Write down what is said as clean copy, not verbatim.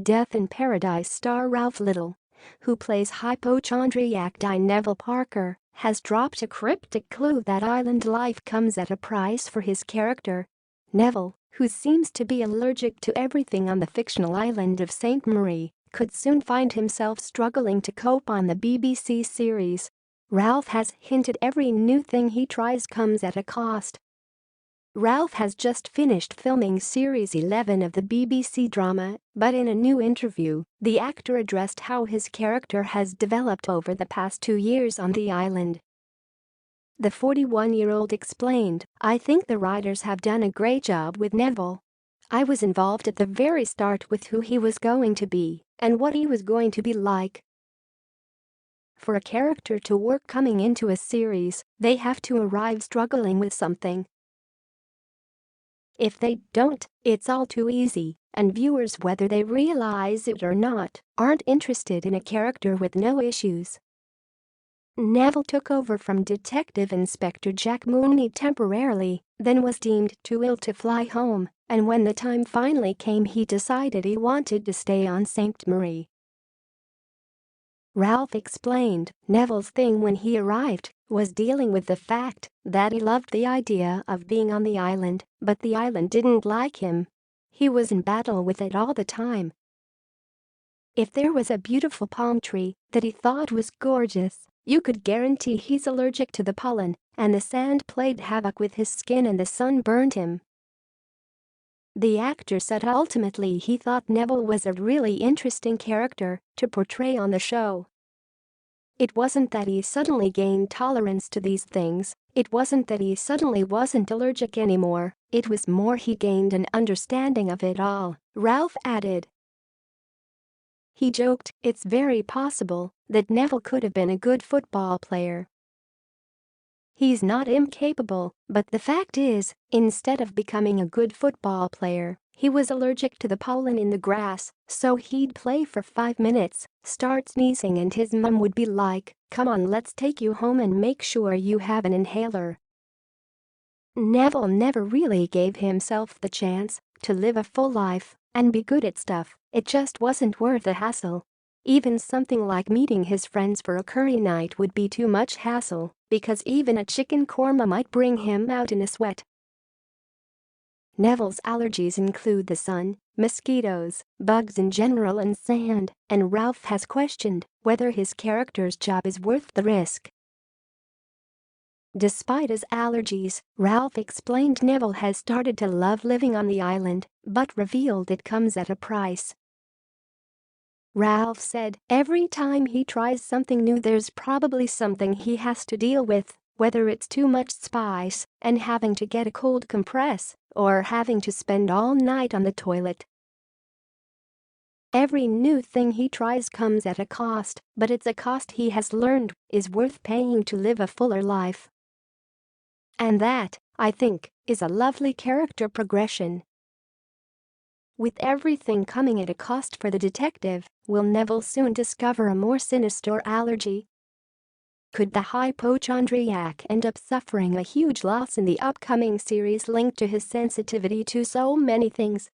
Death in Paradise star Ralf Little, who plays hypochondriac Di Neville Parker, has dropped a cryptic clue that island life comes at a price for his character. Neville, who seems to be allergic to everything on the fictional island of St. Marie, could soon find himself struggling to cope on the BBC series. Ralf has hinted every new thing he tries comes at a cost. Ralf has just finished filming Series 11 of the BBC drama, but in a new interview, the actor addressed how his character has developed over the past 2 years on the island. The 41-year-old explained, "I think the writers have done a great job with Neville. I was involved at the very start with who he was going to be and what he was going to be like. For a character to work coming into a series, they have to arrive struggling with something. If they don't, it's all too easy, and viewers, whether they realize it or not, aren't interested in a character with no issues." Neville took over from Detective Inspector Jack Mooney temporarily, then was deemed too ill to fly home, and when the time finally came he decided he wanted to stay on St. Marie. Ralf explained, Neville's thing when he arrived was dealing with the fact that he loved the idea of being on the island, but the island didn't like him. He was in battle with it all the time. If there was a beautiful palm tree that he thought was gorgeous, you could guarantee he's allergic to the pollen, and the sand played havoc with his skin and the sun burned him. The actor said ultimately he thought Neville was a really interesting character to portray on the show. It wasn't that he suddenly gained tolerance to these things, it wasn't that he suddenly wasn't allergic anymore, it was more he gained an understanding of it all, Ralf added. He joked, "It's very possible that Neville could have been a good football player. He's not incapable, but the fact is, instead of becoming a good football player, he was allergic to the pollen in the grass, so he'd play for 5 minutes, start sneezing and his mum would be like, 'Come on, let's take you home and make sure you have an inhaler.'" Neville never really gave himself the chance to live a full life and be good at stuff, it just wasn't worth the hassle. Even something like meeting his friends for a curry night would be too much hassle, because even a chicken korma might bring him out in a sweat. Neville's allergies include the sun, mosquitoes, bugs in general and sand, and Ralf has questioned whether his character's job is worth the risk. Despite his allergies, Ralf explained Neville has started to love living on the island, but revealed it comes at a price. Ralf said, "Every time he tries something new there's probably something he has to deal with, whether it's too much spice and having to get a cold compress, or having to spend all night on the toilet. Every new thing he tries comes at a cost, but it's a cost he has learned is worth paying to live a fuller life. And that, I think, is a lovely character progression." With everything coming at a cost for the detective, will Neville soon discover a more sinister allergy? Could the hypochondriac end up suffering a huge loss in the upcoming series linked to his sensitivity to so many things?